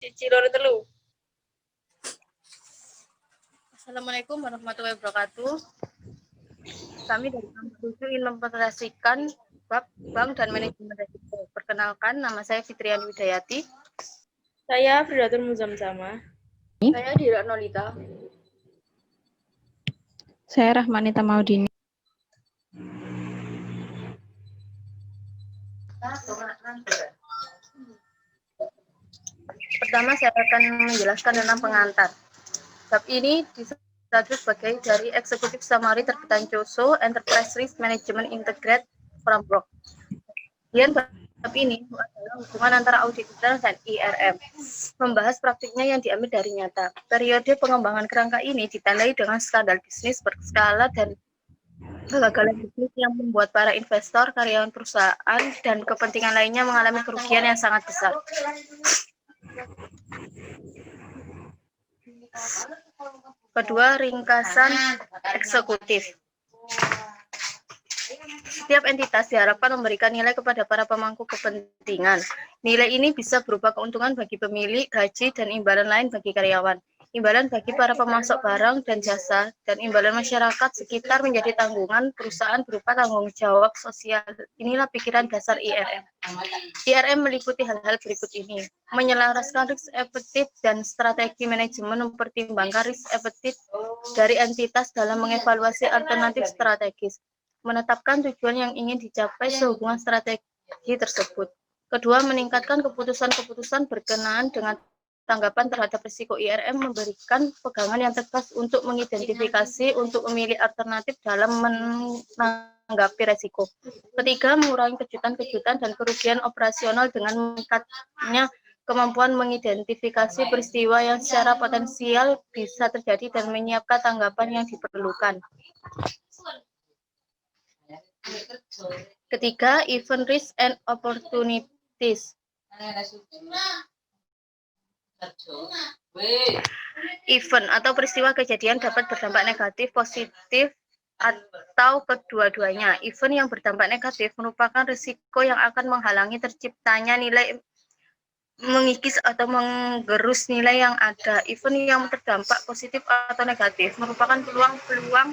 Cici loro telu. Assalamualaikum warahmatullahi wabarakatuh. Kami dari kampus 7 ingin mempresentasikan bab bank dan manajemen risiko. Perkenalkan, nama saya Fitriani Widayati. Saya Fridatul Muzamzama. Saya Dira Nolita. Saya Rahmanita Maudini. Pertama, saya akan menjelaskan tentang pengantar. Bab ini disebut sebagai dari Executive Summary terbitan COSO Enterprise Risk Management Integrated Framework. Kemudian bab ini adalah hubungan antara auditor dan IRM. Membahas praktiknya yang diambil dari nyata. Periode pengembangan kerangka ini ditandai dengan skandal bisnis berskala dan kegagalan bisnis yang membuat para investor, karyawan perusahaan, dan kepentingan lainnya mengalami kerugian yang sangat besar. Kedua, ringkasan eksekutif. Setiap entitas diharapkan memberikan nilai kepada para pemangku kepentingan. Nilai ini bisa berupa keuntungan bagi pemilik, gaji, dan imbalan lain bagi karyawan. Imbalan bagi para pemasok barang dan jasa, dan imbalan masyarakat sekitar menjadi tanggungan perusahaan berupa tanggung jawab sosial. Inilah pikiran dasar IRM. IRM meliputi hal-hal berikut ini. Menyelaraskan risk efektif dan strategi manajemen mempertimbangkan risk efektif dari entitas dalam mengevaluasi alternatif strategis. Menetapkan tujuan yang ingin dicapai sehubungan strategi tersebut. Kedua, meningkatkan keputusan-keputusan berkenaan dengan tanggapan terhadap risiko. IRM memberikan pegangan yang tegas untuk mengidentifikasi untuk memilih alternatif dalam menanggapi risiko. Ketiga, mengurangi kejutan-kejutan dan kerugian operasional dengan meningkatnya kemampuan mengidentifikasi peristiwa yang secara potensial bisa terjadi dan menyiapkan tanggapan yang diperlukan. Ketiga, event risk and opportunities. Event atau peristiwa kejadian dapat berdampak negatif, positif, atau kedua-duanya. Event yang berdampak negatif merupakan risiko yang akan menghalangi terciptanya nilai, mengikis atau menggerus nilai yang ada. Event yang terdampak positif atau negatif merupakan peluang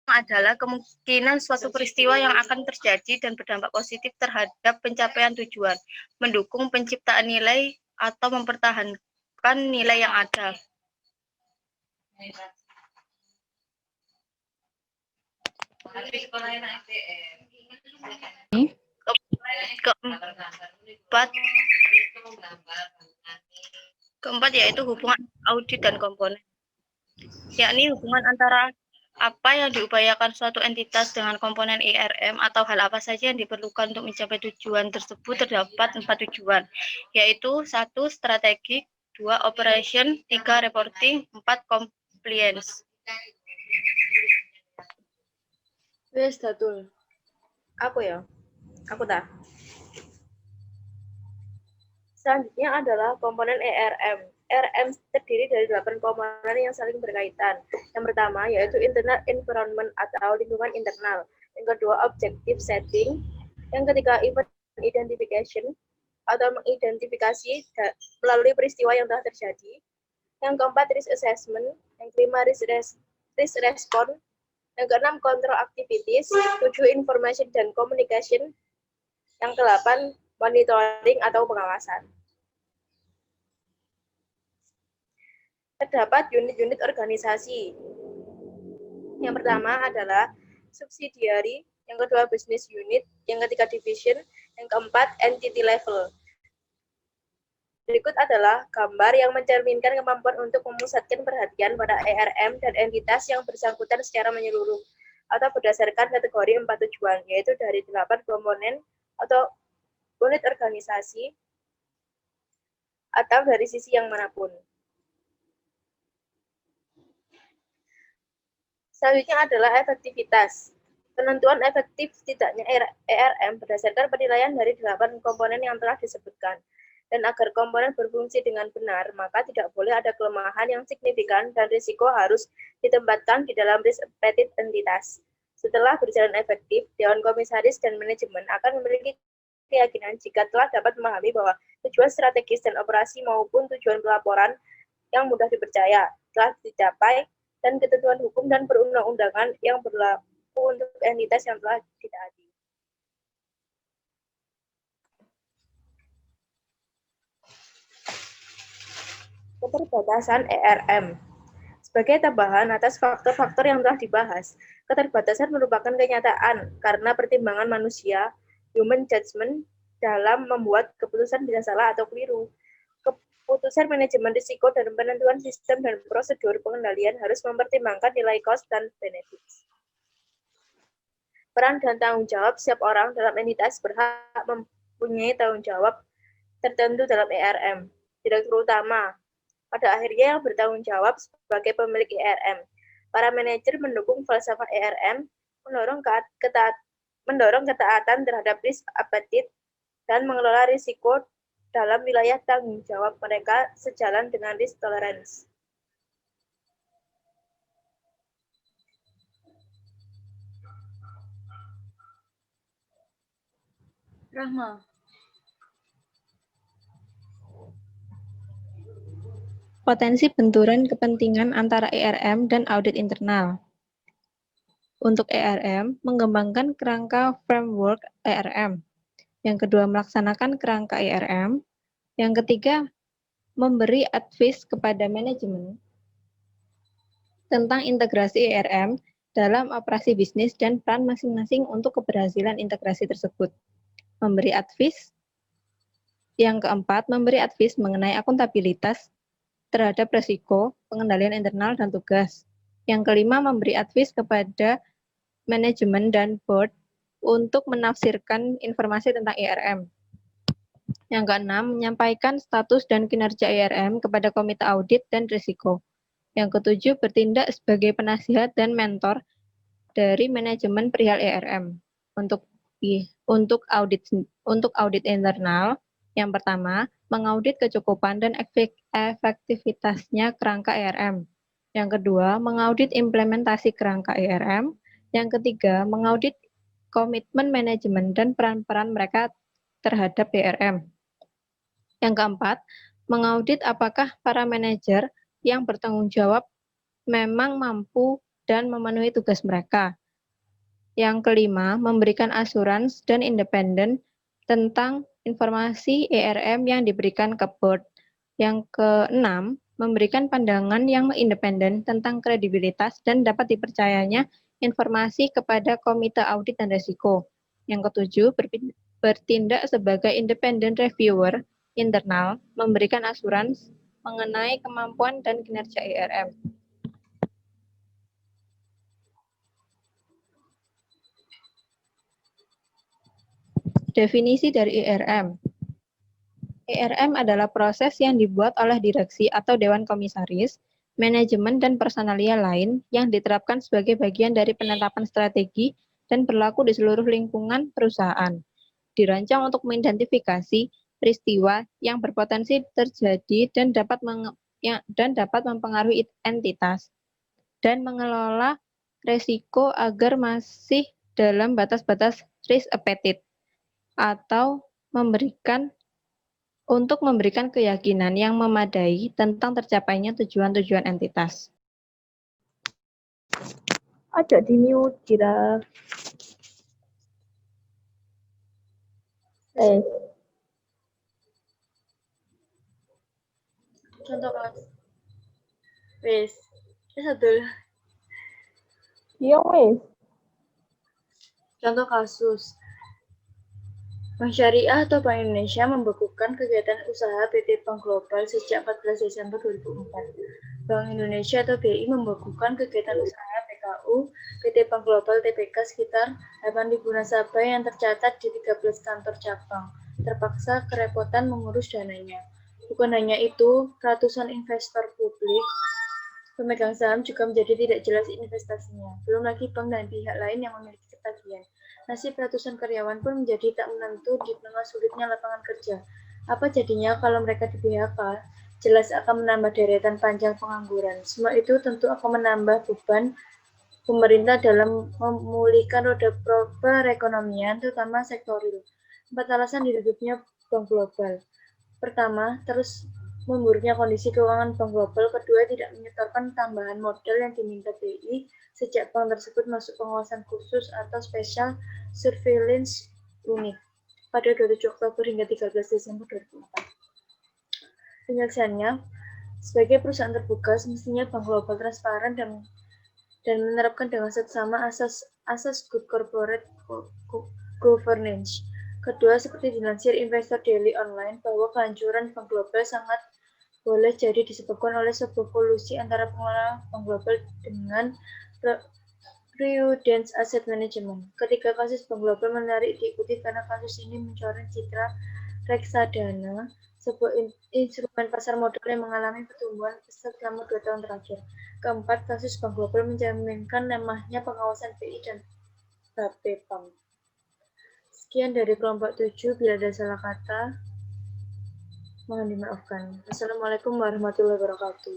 adalah kemungkinan suatu peristiwa yang akan terjadi dan berdampak positif terhadap pencapaian tujuan, mendukung penciptaan nilai, atau mempertahankan nilai yang ada. Keempat yaitu hubungan audit dan komponen, yakni hubungan antara apa yang diupayakan suatu entitas dengan komponen IRM atau hal apa saja yang diperlukan untuk mencapai tujuan tersebut. Terdapat 4 tujuan, yaitu 1. Strategik, 2. Operation, 3. Reporting, 4. Compliance. Wes datul. Aku tak. Selanjutnya adalah komponen ERM. ERM terdiri dari 8 komponen yang saling berkaitan. Yang pertama yaitu internal environment atau lingkungan internal. Yang kedua objective setting. Yang ketiga event identification atau mengidentifikasi melalui peristiwa yang telah terjadi. Yang keempat risk assessment. Yang kelima risk response. Yang keenam control activities. 7 information dan communication. Yang ke-8 monitoring atau pengawasan. Terdapat unit-unit organisasi. Yang pertama adalah subsidiary, yang kedua business unit, yang ketiga division, yang keempat entity level. Berikut adalah gambar yang mencerminkan kemampuan untuk memusatkan perhatian pada ERM dan entitas yang bersangkutan secara menyeluruh atau berdasarkan kategori 4 tujuan, yaitu dari 8 komponen atau unit organisasi atau dari sisi yang manapun. Selanjutnya adalah efektivitas. Penentuan efektif tidaknya ERM berdasarkan penilaian dari 8 komponen yang telah disebutkan. Dan agar komponen berfungsi dengan benar, maka tidak boleh ada kelemahan yang signifikan dan risiko harus ditempatkan di dalam risk appetite entitas. Setelah berjalan efektif, Dewan Komisaris dan Manajemen akan memiliki keyakinan jika telah dapat memahami bahwa tujuan strategis dan operasi maupun tujuan pelaporan yang mudah dipercaya telah dicapai dan ketentuan hukum dan perundang-undangan yang berlaku untuk entitas yang telah ditaati. Keterbatasan ERM. Sebagai tambahan atas faktor-faktor yang telah dibahas, keterbatasan merupakan kenyataan karena pertimbangan manusia, human judgment, dalam membuat keputusan bisa salah atau keliru. Keputusan manajemen risiko dan penentuan sistem dan prosedur pengendalian harus mempertimbangkan nilai cost dan benefits. Peran dan tanggung jawab setiap orang dalam entitas berhak mempunyai tanggung jawab tertentu dalam ERM. Direktur utama pada akhirnya yang bertanggung jawab sebagai pemilik ERM. Para manajer mendukung falsafah ERM, mendorong ketaatan terhadap risk appetite, dan mengelola risiko dalam wilayah tanggung jawab mereka sejalan dengan risk tolerance. Rahma. Potensi benturan kepentingan antara ERM dan audit internal. Untuk ERM, mengembangkan kerangka framework ERM. Yang kedua, melaksanakan kerangka ERM. Yang ketiga, memberi advice kepada manajemen tentang integrasi ERM dalam operasi bisnis dan peran masing-masing untuk keberhasilan integrasi tersebut. Memberi advice. Yang keempat, memberi advice mengenai akuntabilitas terhadap risiko, pengendalian internal, dan tugas. Yang kelima, memberi advice kepada manajemen dan board untuk menafsirkan informasi tentang ERM. Yang keenam, menyampaikan status dan kinerja ERM kepada komite audit dan risiko. Yang ketujuh, bertindak sebagai penasihat dan mentor dari manajemen perihal ERM. Untuk audit internal, yang pertama, mengaudit kecukupan dan efektivitasnya kerangka ERM. Yang kedua, mengaudit implementasi kerangka ERM. Yang ketiga, mengaudit komitmen manajemen dan peran-peran mereka terhadap ERM. Yang keempat, mengaudit apakah para manajer yang bertanggung jawab memang mampu dan memenuhi tugas mereka. Yang kelima, memberikan asuransi dan independen tentang informasi ERM yang diberikan ke board. Yang keenam, memberikan pandangan yang independen tentang kredibilitas dan dapat dipercayanya informasi kepada komite audit dan risiko. Yang ketujuh, bertindak sebagai independent reviewer internal, memberikan asuransi mengenai kemampuan dan kinerja ERM. Definisi dari ERM. ERM adalah proses yang dibuat oleh direksi atau dewan komisaris, manajemen, dan personalia lain yang diterapkan sebagai bagian dari penetapan strategi dan berlaku di seluruh lingkungan perusahaan. Dirancang untuk mengidentifikasi peristiwa yang berpotensi terjadi dan dapat mempengaruhi entitas dan mengelola resiko agar masih dalam batas-batas risk appetite atau memberikan keyakinan yang memadai tentang tercapainya tujuan-tujuan entitas. Aja di mute, Kira. Contoh kasus. Wes. Satu. Iya, wes. Contoh kasus. Bank Syariah atau Bank Indonesia membekukan kegiatan usaha PT Bank Global sejak 14 Desember 2004. Bank Indonesia atau BI membekukan kegiatan usaha PKU PT Bank Global TBK sekitar 8.000 nasabah yang tercatat di 13 kantor cabang. Terpaksa kerepotan mengurus dananya. Bukan hanya itu, ratusan investor publik pemegang saham juga menjadi tidak jelas investasinya. Belum lagi bank dan pihak lain yang memiliki ketagihan. Nasib ratusan karyawan pun menjadi tak menentu di tengah sulitnya lapangan kerja. Apa jadinya kalau mereka di PHK? Jelas akan menambah deretan panjang pengangguran. Semua itu tentu akan menambah beban pemerintah dalam memulihkan roda perekonomian, terutama sektor real. 4 alasan ditutupnya bank global. Pertama, terus memburuknya kondisi keuangan bank global. Kedua, tidak menyetorkan tambahan modal yang diminta BI sejak bank tersebut masuk pengawasan khusus atau special surveillance unit pada 27 Oktober hingga 13 Desember 2004. Penjelasannya, sebagai perusahaan terbuka, semestinya bank global transparan dan menerapkan dengan seksama asas good corporate governance. Kedua, seperti dilansir Investor Daily Online, bahwa kehancuran bank global sangat boleh jadi disebabkan oleh sebuah kolusi antara pengelola bank global dengan Prudence Asset Management. Ketiga, kasus bank global menarik diikuti karena kasus ini mencoreng citra reksadana, sebuah instrumen pasar modal yang mengalami pertumbuhan pesat selama 2 tahun terakhir. Keempat, kasus bank global mencerminkan lemahnya pengawasan BI dan Bapepam. Sekian dari kelompok 7, bila ada salah kata, mohon dimaafkan. Assalamualaikum warahmatullahi wabarakatuh.